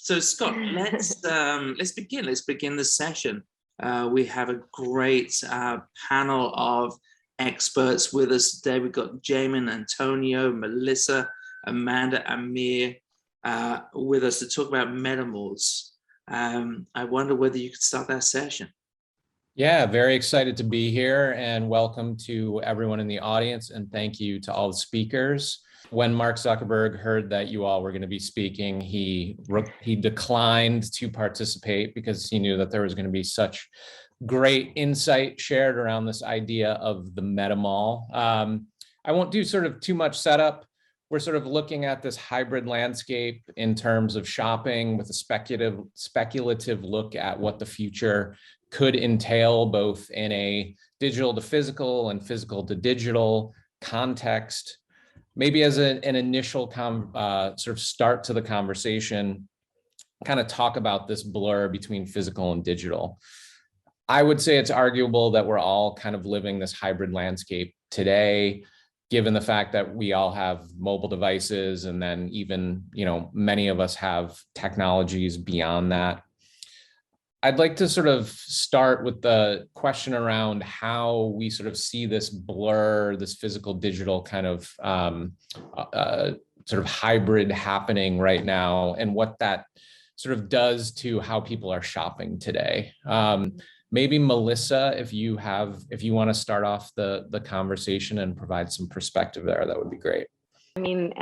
So Scott, let's begin. Let's begin the session. We have a great panel of experts with us today. We've got JAMIN, Antonio, Melissa, Amanda, AMIR with us to talk about metamorphs. I wonder whether you could start that session. Yeah, very excited to be here, and welcome to everyone in the audience, and thank you to all the speakers. When Mark Zuckerberg heard that you all were going to be speaking, he declined to participate because he knew that there was going to be such great insight shared around this idea of the meta mall. I won't do sort of too much setup. We're sort of looking at this hybrid landscape in terms of shopping with a speculative look at what the future could entail, both in a digital to physical and physical to digital context. Maybe as an initial sort of start to the conversation, kind of talk about this blur between physical and digital. I would say it's arguable that we're all kind of living this hybrid landscape today, given the fact that we all have mobile devices, and then even, many of us have technologies beyond that. I'd like to sort of start with the question around how we sort of see this blur, this physical digital kind of sort of hybrid happening right now, and what that sort of does to how people are shopping today. Maybe Melissa, if you want to start off the conversation and provide some perspective there, that would be great. I mean,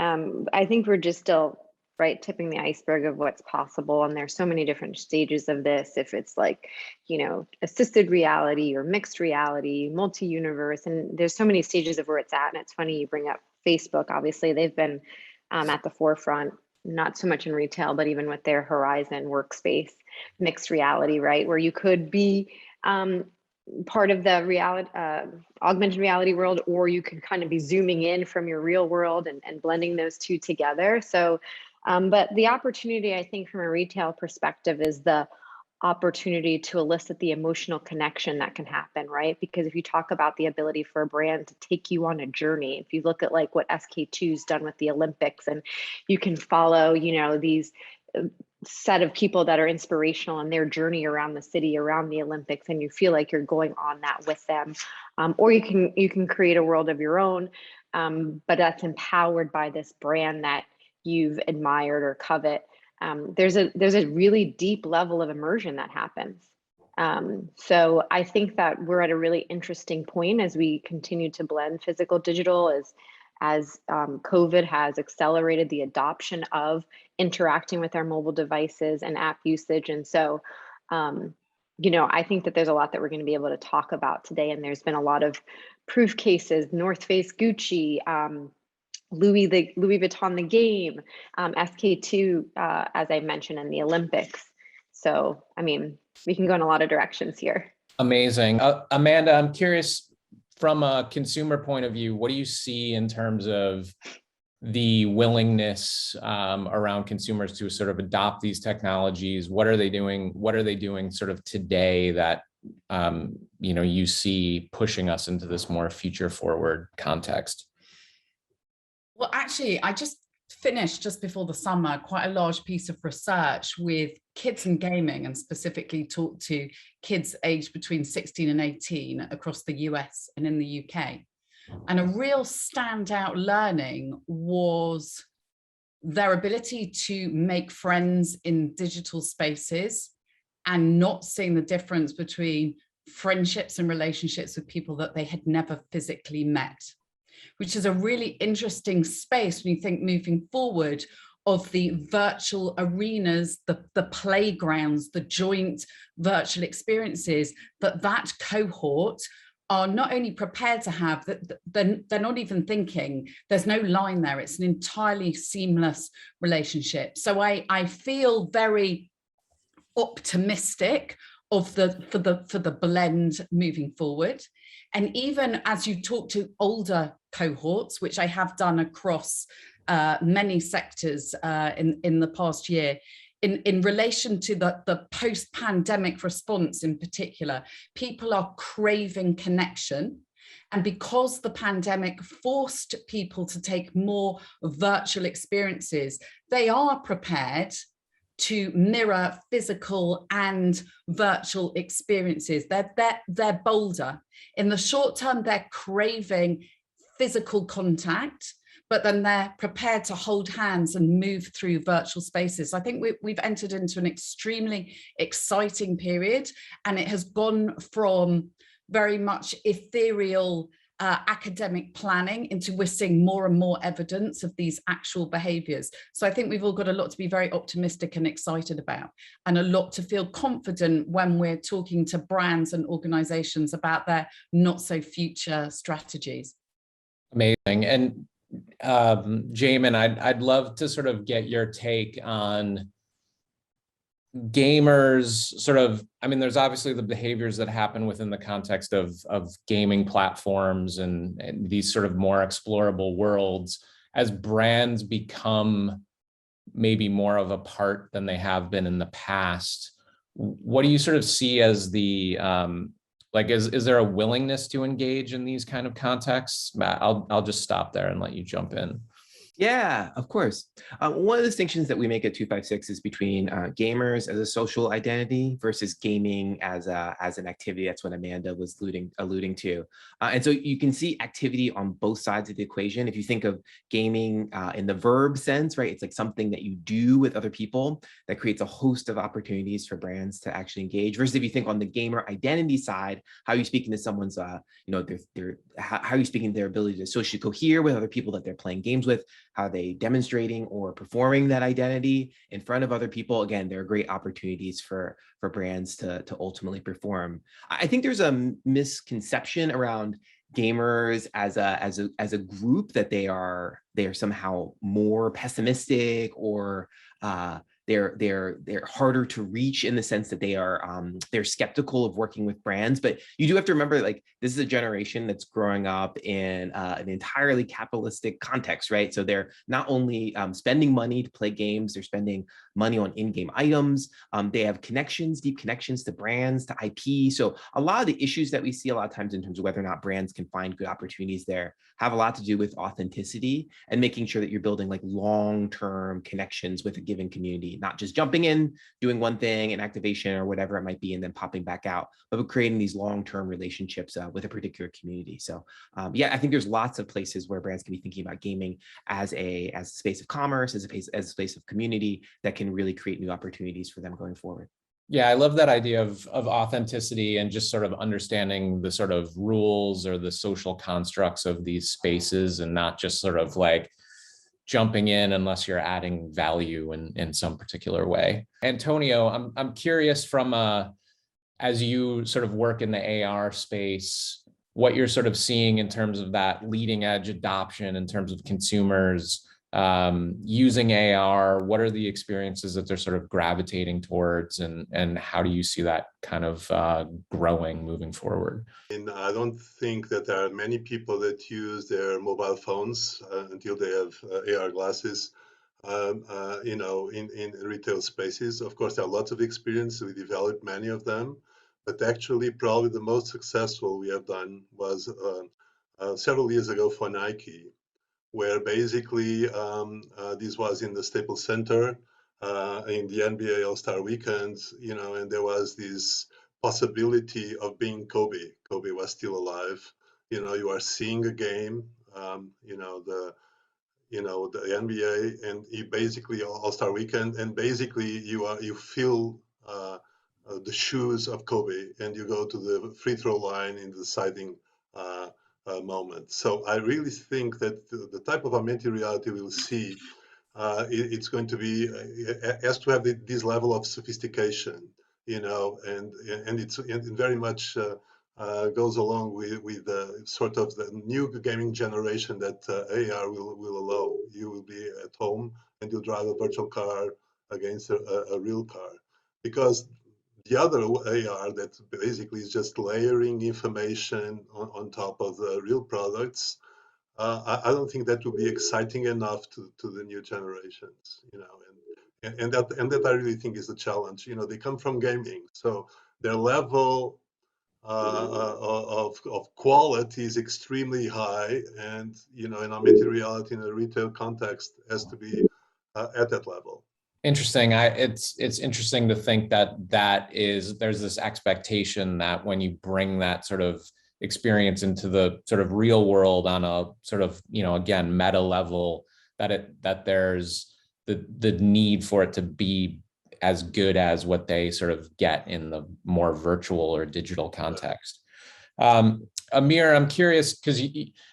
I think we're just still tipping the iceberg of what's possible, and there's so many different stages of this. If it's like, assisted reality or mixed reality, multi-universe, and there's so many stages of where it's at. And it's funny you bring up Facebook. Obviously, they've been at the forefront, not so much in retail, but even with their Horizon workspace, mixed reality, right, where you could be part of the reality, augmented reality world, or you could kind of be zooming in from your real world and blending those two together. So, but the opportunity, I think, from a retail perspective is the opportunity to elicit the emotional connection that can happen, right? Because if you talk about the ability for a brand to take you on a journey, if you look at like what SK2's done with the Olympics, and you can follow, these set of people that are inspirational in their journey around the city, around the Olympics, and you feel like you're going on that with them. Or you can create a world of your own, but that's empowered by this brand that you've admired or covet. There's a really deep level of immersion that happens. So I think that we're at a really interesting point as we continue to blend physical digital, as COVID has accelerated the adoption of interacting with our mobile devices and app usage. And so, I think that there's a lot that we're going to be able to talk about today. And there's been a lot of proof cases: North Face, Gucci, Louis Vuitton, the game, SK2, as I mentioned, in the Olympics. So, I mean, we can go in a lot of directions here. Amazing. Amanda, I'm curious, from a consumer point of view, what do you see in terms of the willingness around consumers to sort of adopt these technologies? What are they doing? What are they doing sort of today that you see pushing us into this more future forward context? Well, actually, I just finished just before the summer quite a large piece of research with kids and gaming, and specifically talked to kids aged between 16 and 18 across the US and in the UK. And a real standout learning was their ability to make friends in digital spaces and not seeing the difference between friendships and relationships with people that they had never physically met, which is a really interesting space when you think moving forward of the virtual arenas, the playgrounds, the joint virtual experiences that cohort are not only prepared to have, that they're not even thinking, there's no line there. It's an entirely seamless relationship. So I feel very optimistic for the blend moving forward. And even as you talk to older cohorts, which I have done across many sectors in the past year, in relation to the post-pandemic response in particular, people are craving connection. And because the pandemic forced people to take more virtual experiences, they are prepared to mirror physical and virtual experiences. They're bolder. In the short term, they're craving physical contact, but then they're prepared to hold hands and move through virtual spaces. I think we've entered into an extremely exciting period, and it has gone from very much ethereal academic planning into we're seeing more and more evidence of these actual behaviors. So I think we've all got a lot to be very optimistic and excited about, and a lot to feel confident when we're talking to brands and organizations about their not so future strategies. Amazing. And Jamin, I'd love to sort of get your take on gamers sort of, I mean, there's obviously the behaviors that happen within the context of gaming platforms and these sort of more explorable worlds. As brands become maybe more of a part than they have been in the past, what do you sort of see as the, like, is there a willingness to engage in these kind of contexts? Matt, I'll just stop there and let you jump in. Yeah, of course. One of the distinctions that we make at 256 is between gamers as a social identity versus gaming as an activity. That's what Amanda was alluding to. And so you can see activity on both sides of the equation. If you think of gaming in the verb sense, right, it's like something that you do with other people that creates a host of opportunities for brands to actually engage. Versus if you think on the gamer identity side, how are you speaking to someone's, how are you speaking to their ability to socially cohere with other people that they're playing games with? How are they demonstrating or performing that identity in front of other people? Again, there are great opportunities for brands to ultimately perform. I think there's a misconception around gamers as a group, that they are somehow more pessimistic, or they're harder to reach in the sense that they're skeptical of working with brands. But you do have to remember, like, this is a generation that's growing up in an entirely capitalistic context, right? So they're not only spending money to play games, they're spending money on in-game items. They have connections, deep connections to brands, to IP. So a lot of the issues that we see a lot of times in terms of whether or not brands can find good opportunities there have a lot to do with authenticity and making sure that you're building like long-term connections with a given community, not just jumping in, doing one thing, an activation or whatever it might be, and then popping back out, but creating these long-term relationships with a particular community. So yeah, I think there's lots of places where brands can be thinking about gaming as a space of commerce, as a space of community that can really create new opportunities for them going forward. Yeah, I love that idea of authenticity and just sort of understanding the sort of rules or the social constructs of these spaces, and not just sort of like jumping in unless you're adding value in some particular way. Antonio, I'm curious from as you sort of work in the AR space, what you're sort of seeing in terms of that leading edge adoption in terms of consumers using AR. What are the experiences that they're sort of gravitating towards, and how do you see that kind of growing moving forward? And I don't think that there are many people that use their mobile phones until they have AR glasses, in retail spaces. Of course, there are lots of experience. We developed many of them, but actually probably the most successful we have done was several years ago for Nike, where basically this was in the Staples Center in the NBA All-Star Weekend, and there was this possibility of being Kobe. Kobe was still alive. You are seeing a game, the NBA, and you basically All-Star Weekend, and basically you feel the shoes of Kobe, and you go to the free throw line in the deciding moment. So I really think that the type of augmented reality we'll see, it's going to be has to have this level of sophistication, and it's very much goes along with sort of the new gaming generation that AR will allow. You will be at home and you'll drive a virtual car against a real car, because the other AR that basically is just layering information on top of the real products, I don't think that will be exciting enough to the new generations, and that I really think is a challenge. They come from gaming, so their level of quality is extremely high, and in augmented reality in a retail context has to be at that level. Interesting. It's interesting to think that there's this expectation that when you bring that sort of experience into the sort of real world on a sort of, again, meta level, that there's the need for it to be as good as what they sort of get in the more virtual or digital context. AMIR, I'm curious, because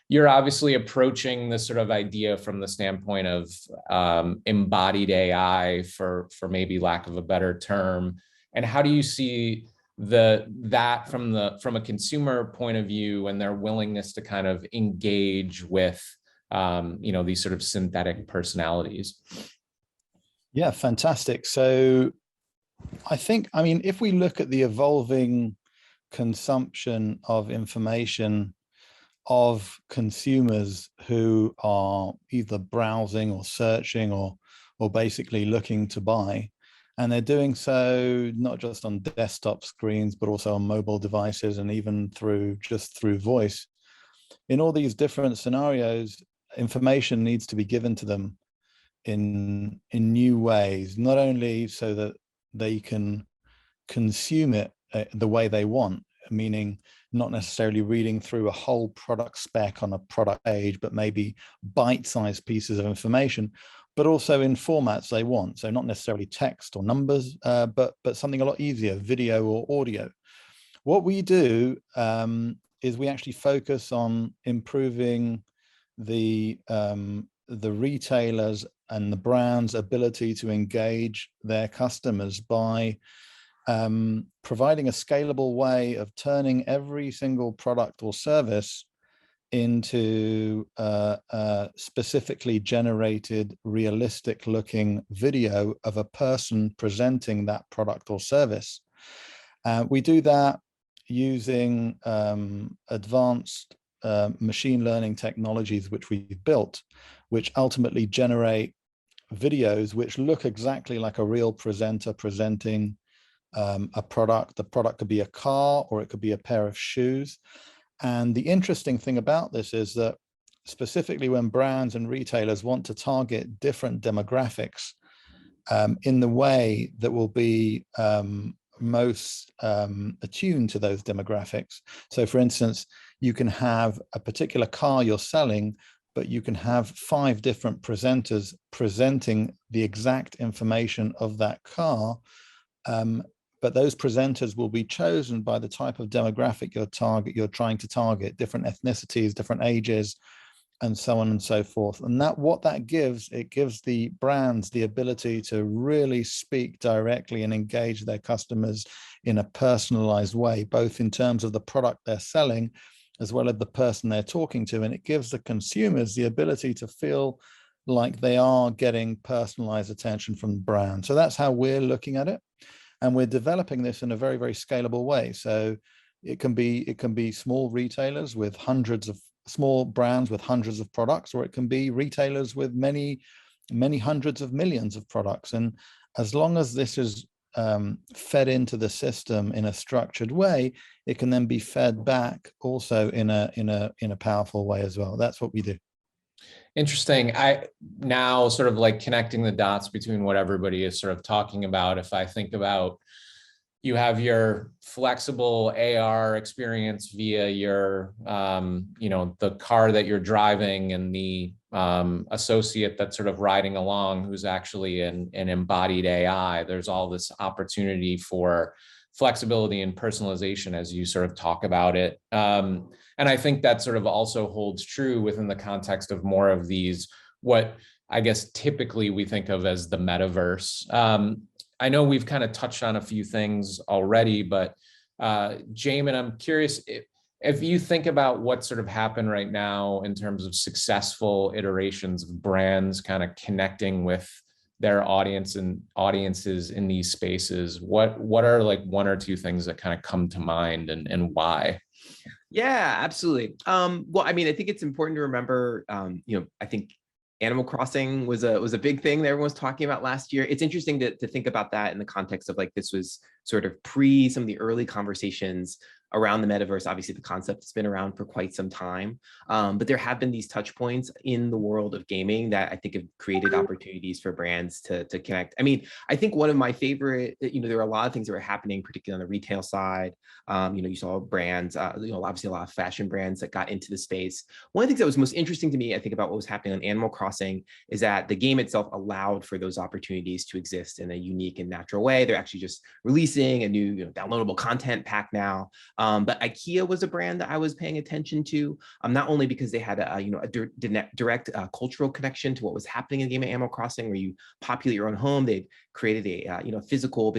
you're obviously approaching this sort of idea from the standpoint of embodied AI, for maybe lack of a better term. And how do you see that from a consumer point of view and their willingness to kind of engage with these sort of synthetic personalities? Yeah, fantastic. So I mean, if we look at the evolving consumption of information of consumers who are either browsing or searching or basically looking to buy, and they're doing so not just on desktop screens, but also on mobile devices and even just through voice. In all these different scenarios, information needs to be given to them in new ways, not only so that they can consume it the way they want, meaning not necessarily reading through a whole product spec on a product page, but maybe bite-sized pieces of information, but also in formats they want. So not necessarily text or numbers, but something a lot easier, video or audio. What we do is we actually focus on improving the retailers and the brand's ability to engage their customers by providing a scalable way of turning every single product or service into specifically generated, realistic looking video of a person presenting that product or service. We do that using advanced machine learning technologies which we've built, which ultimately generate videos which look exactly like a real presenter presenting a product. The product could be a car or it could be a pair of shoes. And the interesting thing about this is that specifically when brands and retailers want to target different demographics in the way that will be most attuned to those demographics. So for instance, you can have a particular car you're selling, but you can have 5 different presenters presenting the exact information of that car. But those presenters will be chosen by the type of demographic you're trying to target, different ethnicities, different ages, and so on and so forth. And what that gives, it gives the brands the ability to really speak directly and engage their customers in a personalized way, both in terms of the product they're selling, as well as the person they're talking to. And it gives the consumers the ability to feel like they are getting personalized attention from the brand. So that's how we're looking at it. And we're developing this in a very, very scalable way. So it can be small retailers with small brands with hundreds of products, or it can be retailers with many, many hundreds of millions of products. And as long as this is fed into the system in a structured way, it can then be fed back also in a powerful way as well. That's what we do. Interesting. I now sort of like connecting the dots between what everybody is sort of talking about. If I think about, you have your flexible AR experience via your, the car that you're driving, and the associate that's sort of riding along who's actually an embodied AI. There's all this opportunity for flexibility and personalization as you sort of talk about it. And I think that sort of also holds true within the context of more of these, what I guess typically we think of as the metaverse. I know we've kind of touched on a few things already, but JAMIN, I'm curious if you think about what sort of happened right now in terms of successful iterations of brands kind of connecting with their audiences in these spaces, what are like 1 or 2 things that kind of come to mind, and why? Yeah, absolutely. Well, I mean, I think it's important to remember, I think Animal Crossing was a big thing that everyone was talking about last year. It's interesting to think about that in the context of like, this was sort of pre some of the early conversations around the metaverse. Obviously, the concept has been around for quite some time, but there have been these touch points in the world of gaming that I think have created opportunities for brands to connect. I mean, I think one of my favorite, there are a lot of things that are happening, particularly on the retail side. You saw brands, obviously a lot of fashion brands that got into the space. One of the things that was most interesting to me, I think, about what was happening on Animal Crossing is that the game itself allowed for those opportunities to exist in a unique and natural way. They're actually just releasing a new downloadable content pack now. But IKEA was a brand that I was paying attention to, not only because they had a direct cultural connection to what was happening in the game of Animal Crossing, where you populate your own home. They'd created a physical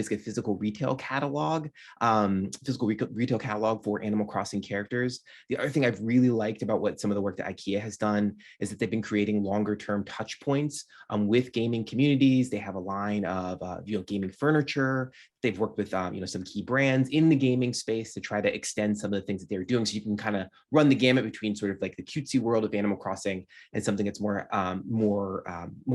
retail catalog, retail catalog for Animal Crossing characters. The other thing I've really liked about what some of the work that IKEA has done is that they've been creating longer term touch points with gaming communities. They have a line of gaming furniture. They've worked with some key brands in the gaming space to try to extend some of the things that they're doing, so you can kind of run the gamut between sort of like the cutesy world of Animal Crossing and something that's more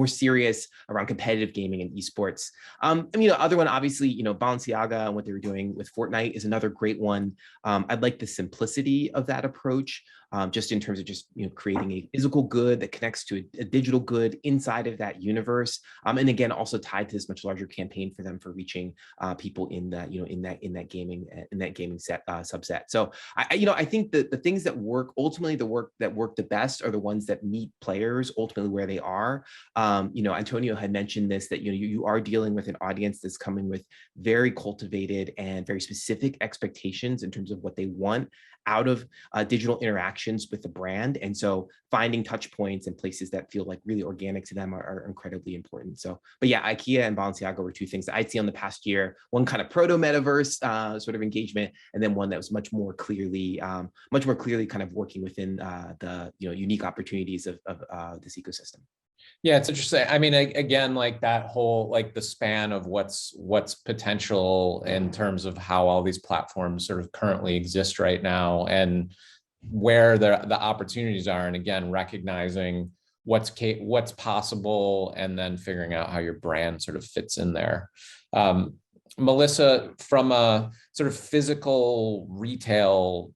serious around competitive gaming and esports. Other one, obviously, Balenciaga and what they were doing with Fortnite is another great one. I like the simplicity of that approach, just in terms of just creating a physical good that connects to a digital good inside of that universe, and again also tied to this much larger campaign for them for reaching people in that in that gaming subset. So I think that the things that work ultimately, the work that work the best are the ones that meet players ultimately where they are. Antonio had mentioned this, that you are dealing with an audience that's coming with very cultivated and very specific expectations in terms of what they want out of digital interactions with the brand. And so finding touch points and places that feel like really organic to them are incredibly important. So, but yeah, IKEA and Balenciaga were two things that I'd see on the past year, one kind of proto metaverse sort of engagement, and then one that was much more clearly kind of working within the unique opportunities of this ecosystem. Yeah, it's interesting. I mean, again, like that whole, like the span of what's potential in terms of how all these platforms sort of currently exist right now and where the opportunities are. And again, recognizing what's possible and then figuring out how your brand sort of fits in there. Melissa, from a sort of physical retail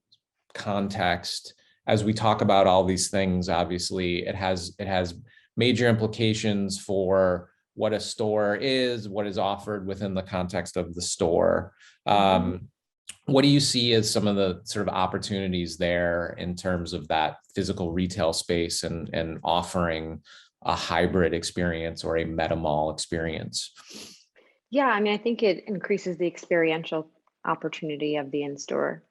context, as we talk about all these things, obviously it has major implications for what a store is, what is offered within the context of the store. What do you see as some of the sort of opportunities there in terms of that physical retail space and offering a hybrid experience or a meta mall experience? Yeah, I mean, I think it increases the experiential opportunity of the in-store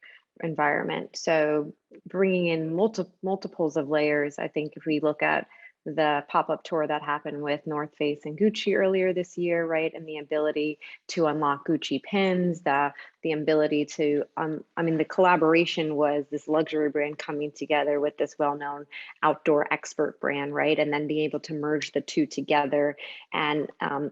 environment. So bringing in multiples of layers. I think if we look at the pop-up tour that happened with North Face and Gucci earlier this year, right? And the ability to unlock Gucci pins, the ability to, the collaboration was this luxury brand coming together with this well-known outdoor expert brand, right? And then being able to merge the two together and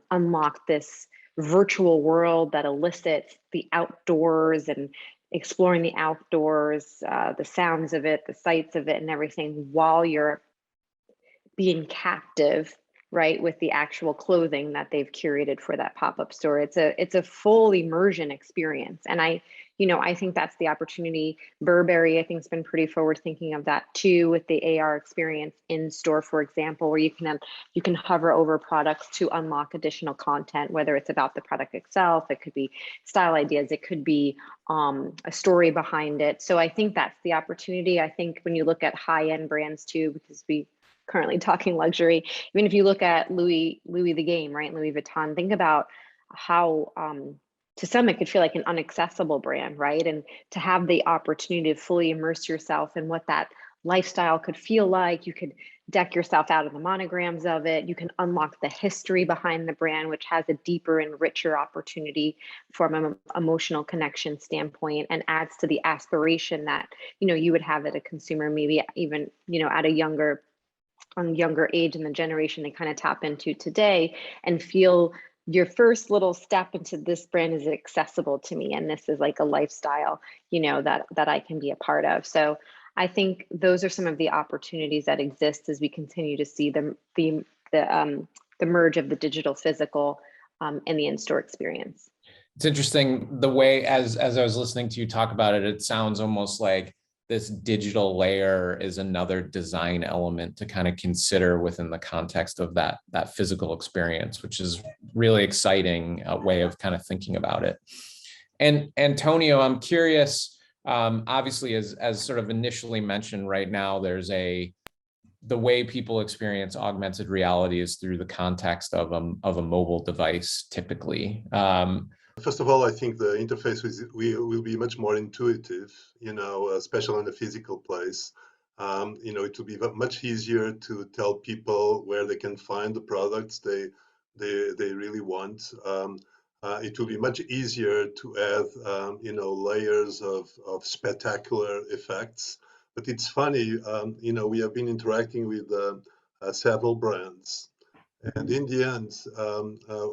unlock this virtual world that elicits the outdoors and exploring the outdoors, the sounds of it, the sights of it, and everything while you're being captive, right, with the actual clothing that they've curated for that pop-up store. It's a full immersion experience. And I think that's the opportunity. Burberry, I think, has been pretty forward thinking of that too, with the AR experience in store, for example, where you can hover over products to unlock additional content, whether it's about the product itself, it could be style ideas, it could be a story behind it. So I think that's the opportunity. I think when you look at high-end brands too, because we currently talking luxury, even if you look at Louis the Game, right, Louis Vuitton, think about how to some it could feel like an inaccessible brand, right? And to have the opportunity to fully immerse yourself in what that lifestyle could feel like, you could deck yourself out of the monograms of it, you can unlock the history behind the brand, which has a deeper and richer opportunity from an emotional connection standpoint, and adds to the aspiration that you would have as a consumer, maybe even at a younger age in the generation they kind of tap into today, and feel your first little step into this brand is accessible to me, and this is like a lifestyle that I can be a part of. So I think those are some of the opportunities that exist as we continue to see the merge of the digital physical and the in-store experience. It's interesting the way, as I was listening to you talk about it, it sounds almost like this digital layer is another design element to kind of consider within the context of that physical experience, which is really exciting way of kind of thinking about it. And Antonio, I'm curious, obviously, as sort of initially mentioned, right now, there's the way people experience augmented reality is through the context of a mobile device, typically. First of all, I think the interface will be much more intuitive, especially in a physical place. It will be much easier to tell people where they can find the products they really want. It will be much easier to add, layers of spectacular effects. But it's funny, we have been interacting with several brands. And in the end,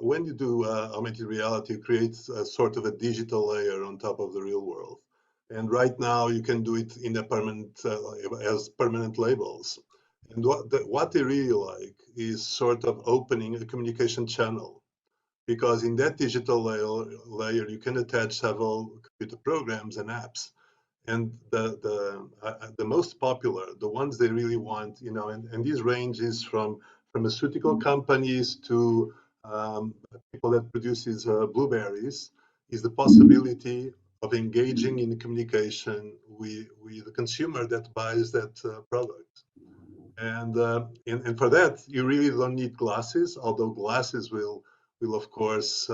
when you do augmented reality, it creates a sort of a digital layer on top of the real world. And right now, you can do it in a permanent, as permanent labels. And what they really like is sort of opening a communication channel, because in that digital layer, you can attach several computer programs and apps. And the most popular, the ones they really want, and these ranges from pharmaceutical companies to people that produces blueberries, is the possibility of engaging in communication with the consumer that buys that product. And for that, you really don't need glasses, although glasses will of course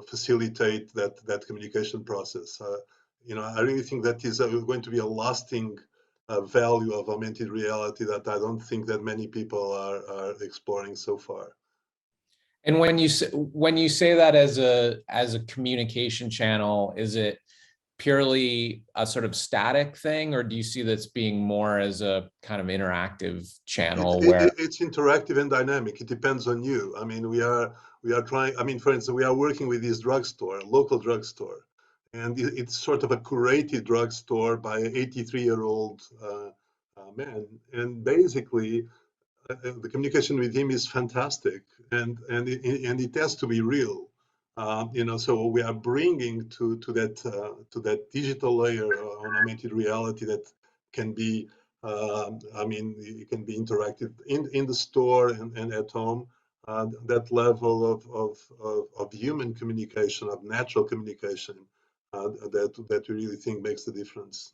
facilitate that communication process. I really think that is going to be a lasting value of augmented reality that I don't think that many people are exploring so far. And when you say that as a communication channel, is it purely a sort of static thing, or do you see this being more as a kind of interactive channel where it's interactive and dynamic? It depends on you. I mean, we are trying. I mean, for instance, we are working with this drugstore, local drugstore, and it's sort of a curated drugstore by an 83-year-old man, and basically the communication with him is fantastic, and it has to be real. So we are bringing to that digital layer on augmented reality that can be, it can be interactive in the store and at home. That level of human communication, of natural communication, that we really think makes the difference.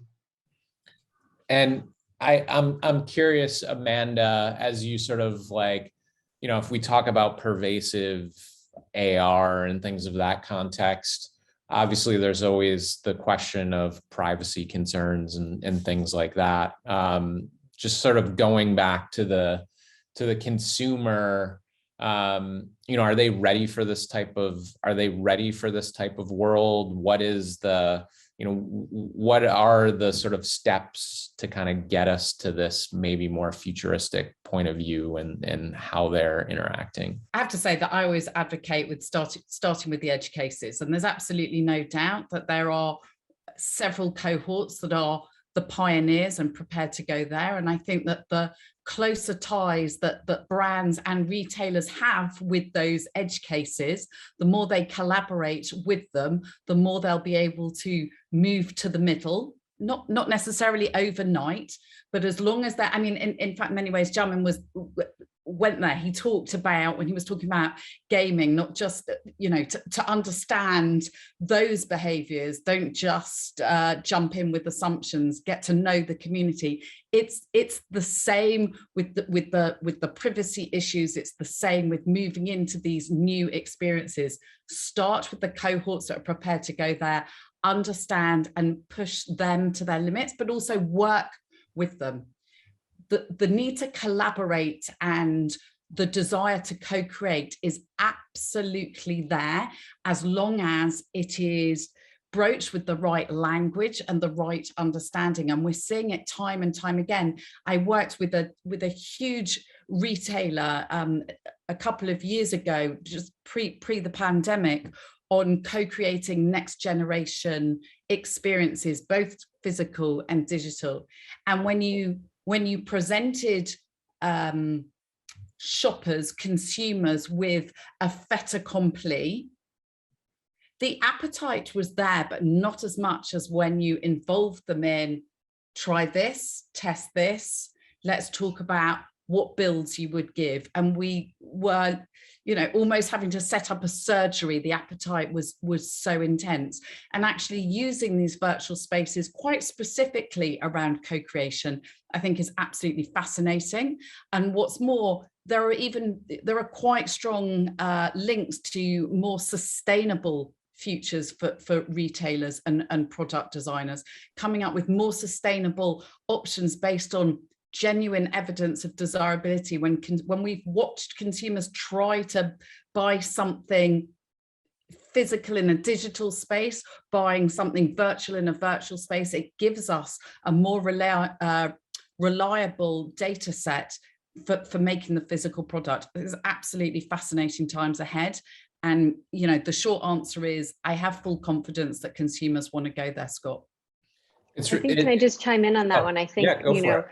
And I'm curious, Amanda, as you sort of like, if we talk about pervasive AR and things of that context, obviously there's always the question of privacy concerns and things like that. Just sort of going back to the consumer, are they ready for this type of world? What is the, what are the sort of steps to kind of get us to this maybe more futuristic point of view and how they're interacting? I have to say that I always advocate with starting with the edge cases, and there's absolutely no doubt that there are several cohorts that are the pioneers and prepared to go there. And I think that the closer ties that brands and retailers have with those edge cases, the more they collaborate with them, the more they'll be able to move to the middle, not necessarily overnight, but as long as that, I mean, in fact, in many ways, Jamin went there. He talked about, when he was talking about gaming, not just, to understand those behaviors, don't just jump in with assumptions, get to know the community. It's the same with the privacy issues. It's the same with moving into these new experiences. Start with the cohorts that are prepared to go there, understand and push them to their limits, but also work with them. The need to collaborate and the desire to co-create is absolutely there, as long as it is broached with the right language and the right understanding. And we're seeing it time and time again. I worked with a huge retailer a couple of years ago, just pre the pandemic, on co-creating next generation experiences, both physical and digital. And when you presented shoppers, consumers with a fait accompli, the appetite was there, but not as much as when you involved them in, try this, test this, let's talk about what builds you would give. And we were, you know, almost having to set up a surgery. The appetite was so intense. And actually using these virtual spaces quite specifically around co-creation, I think is absolutely fascinating. And what's more, there are quite strong links to more sustainable futures for retailers and product designers, coming up with more sustainable options based on genuine evidence of desirability. When we've watched consumers try to buy something physical in a digital space, buying something virtual in a virtual space, it gives us a more reliable data set for making the physical product. There's absolutely fascinating times ahead. And, you know, the short answer is I have full confidence that consumers want to go there, Scott. Can I just chime in on that one? I think, yeah, you know,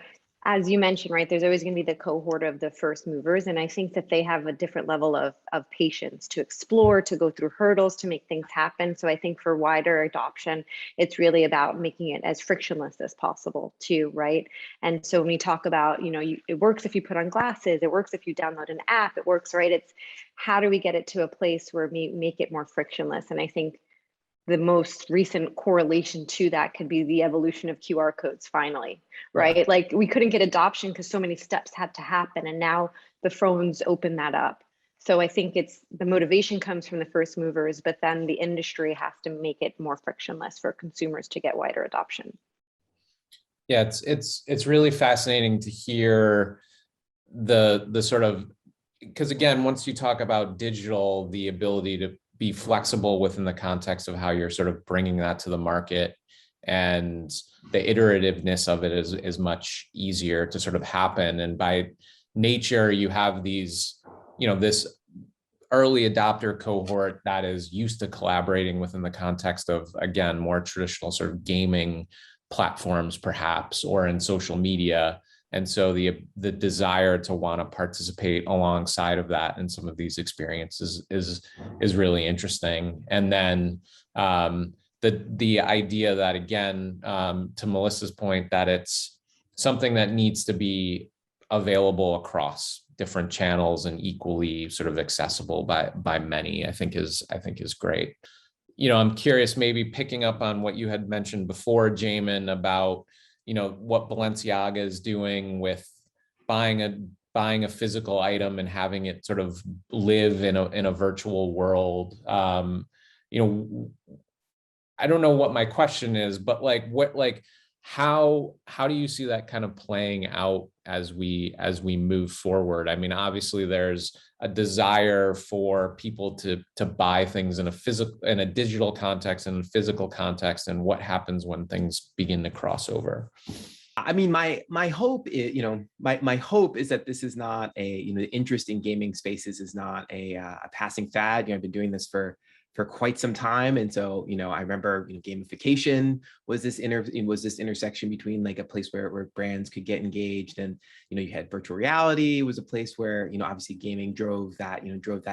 as you mentioned, right, there's always going to be the cohort of the first movers. And I think that they have a different level of patience to explore, to go through hurdles, to make things happen. So I think for wider adoption, it's really about making it as frictionless as possible too, right? And so when we talk about, you know, it works if you put on glasses, it works if you download an app, it works, right? It's how do we get it to a place where we make it more frictionless? And I think the most recent correlation to that could be the evolution of QR codes finally, right? Yeah. Like we couldn't get adoption because so many steps had to happen, and now the phones open that up. So I think it's the motivation comes from the first movers, but then the industry has to make it more frictionless for consumers to get wider adoption. Yeah, it's really fascinating to hear the sort of, because again, once you talk about digital, the ability to be flexible within the context of how you're sort of bringing that to the market, and the iterativeness of it is much easier to sort of happen. And by nature, you have these, you know, this early adopter cohort that is used to collaborating within the context of, again, more traditional sort of gaming platforms, perhaps, or in social media. And so the desire to want to participate alongside of that in some of these experiences is really interesting. And then the idea that, again, to Melissa's point, that it's something that needs to be available across different channels and equally sort of accessible by many, I think is great. You know, I'm curious, maybe picking up on what you had mentioned before, JAMIN, about, you know, what Balenciaga is doing with buying a physical item and having it sort of live in a virtual world. You know, I don't know what my question is, but how do you see that kind of playing out as we move forward? I mean, obviously there's a desire for people to buy things in a digital context and a physical context, and what happens when things begin to cross over. I mean, my hope is, you know, my hope is that this is not the interest in gaming spaces is not a passing fad. You know, I've been doing this for quite some time. And so, you know, I remember, you know, gamification was this intersection between like a place where brands could get engaged. And, you know, you had virtual reality was a place where, you know, obviously gaming drove that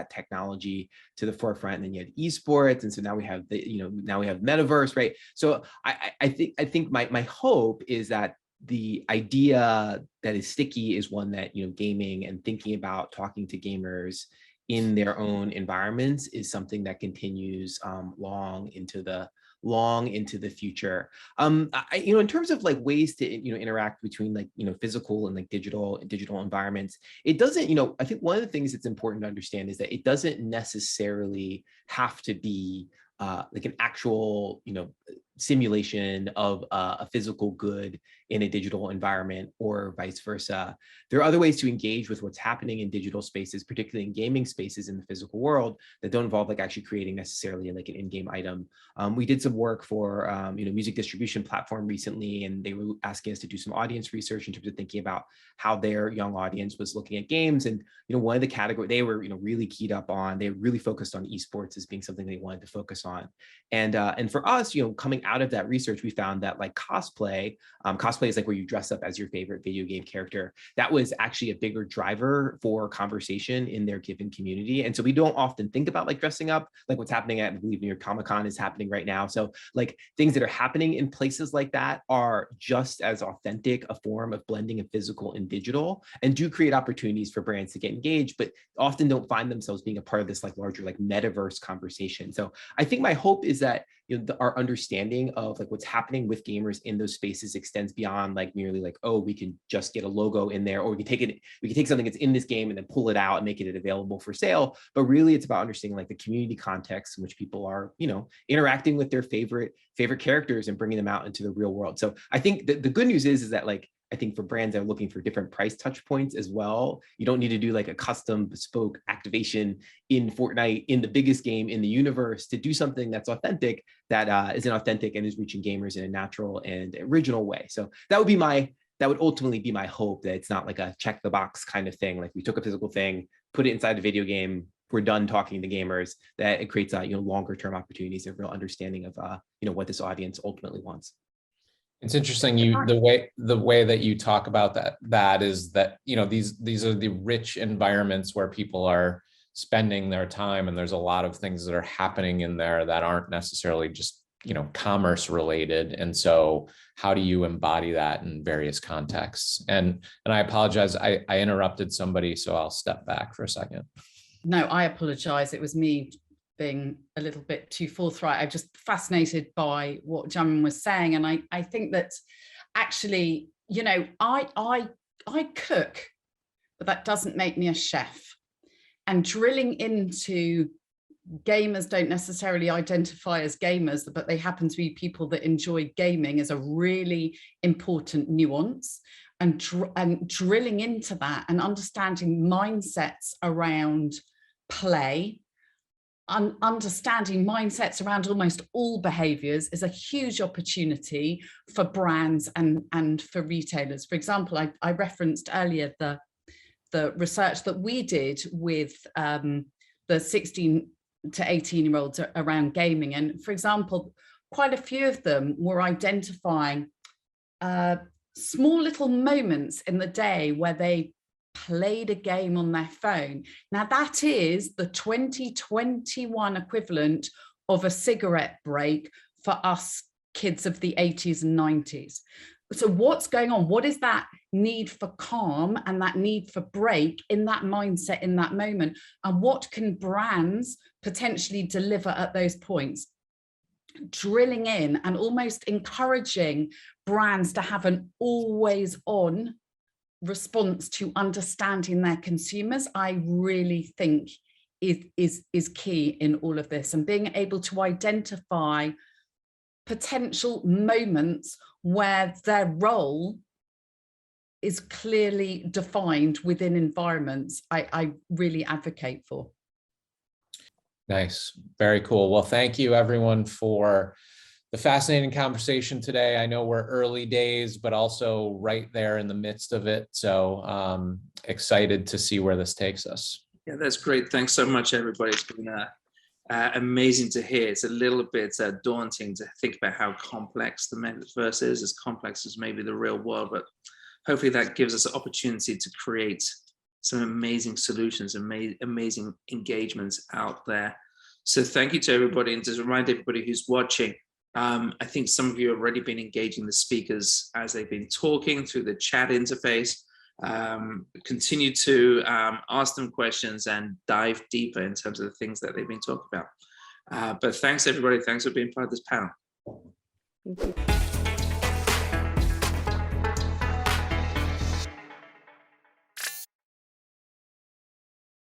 technology to the forefront. And then you had esports. And so now we have now we have metaverse, right? So I think my hope is that the idea that is sticky is one that, you know, gaming and thinking about talking to gamers in their own environments is something that continues long into the future. You know, in terms of like ways to, you know, interact between like, you know, physical and like digital environments, it doesn't, you know, I think one of the things that's important to understand is that it doesn't necessarily have to be like an actual, you know, simulation of a physical good in a digital environment, or vice versa. There are other ways to engage with what's happening in digital spaces, particularly in gaming spaces in the physical world, that don't involve like actually creating necessarily like an in-game item. We did some work for you know, music distribution platform recently, and they were asking us to do some audience research in terms of thinking about how their young audience was looking at games. And, you know, one of the categories they were, you know, really keyed up on, they really focused on esports as being something they wanted to focus on. And for us, you know, coming out of that research, we found that like cosplay is like where you dress up as your favorite video game character. That was actually a bigger driver for conversation in their given community. And so we don't often think about like dressing up, like what's happening at, I believe, New York Comic-Con is happening right now. So like things that are happening in places like that are just as authentic a form of blending of physical and digital, and do create opportunities for brands to get engaged, but often don't find themselves being a part of this like larger like metaverse conversation. So I think my hope is that, you know, our understanding of like what's happening with gamers in those spaces extends beyond like merely like, oh, we can just get a logo in there, or we can take something that's in this game and then pull it out and make it available for sale. But really it's about understanding like the community context in which people are, you know, interacting with their favorite characters and bringing them out into the real world. So I think the good news is that like, I think for brands that are looking for different price touch points as well, you don't need to do like a custom bespoke activation in Fortnite, in the biggest game in the universe, to do something that's authentic, that is authentic and is reaching gamers in a natural and original way. So that would ultimately be my hope, that it's not like a check the box kind of thing. Like we took a physical thing, put it inside a video game, we're done talking to gamers, that it creates you know, longer term opportunities, a real understanding of you know, what this audience ultimately wants. It's interesting, the way that you talk about that is that, you know, these are the rich environments where people are spending their time, and there's a lot of things that are happening in there that aren't necessarily just, you know, commerce related. And so how do you embody that in various contexts? And I apologize, I interrupted somebody, so I'll step back for a second. No, I apologize. It was me being a little bit too forthright. I'm just fascinated by what JAMIN was saying. And I think that actually, you know, I cook, but that doesn't make me a chef. And drilling into gamers don't necessarily identify as gamers, but they happen to be people that enjoy gaming, is a really important nuance. And drilling into that and understanding mindsets around play, understanding mindsets around almost all behaviors is a huge opportunity for brands and for retailers. For example, I referenced earlier the research that we did with the 16 to 18-year-olds around gaming. And for example, quite a few of them were identifying small little moments in the day where they played a game on their phone. Now that is the 2021 equivalent of a cigarette break for us kids of the 80s and 90s. So what's going on? What is that need for calm and that need for break in that mindset in that moment? And what can brands potentially deliver at those points? Drilling in and almost encouraging brands to have an always on response to understanding their consumers, I really think is key in all of this, and being able to identify potential moments where their role is clearly defined within environments, I really advocate for. Nice, very cool. Well, thank you everyone for the fascinating conversation today. I know we're early days, but also right there in the midst of it. So excited to see where this takes us. Yeah, that's great. Thanks so much, everybody. It's been amazing to hear. It's a little bit daunting to think about how complex the metaverse is, as complex as maybe the real world, but hopefully that gives us an opportunity to create some amazing solutions, amazing engagements out there. So thank you to everybody, and to remind everybody who's watching, I think some of you have already been engaging the speakers as they've been talking through the chat interface. Continue to ask them questions and dive deeper in terms of the things that they've been talking about. But thanks everybody, thanks for being part of this panel. Thank you.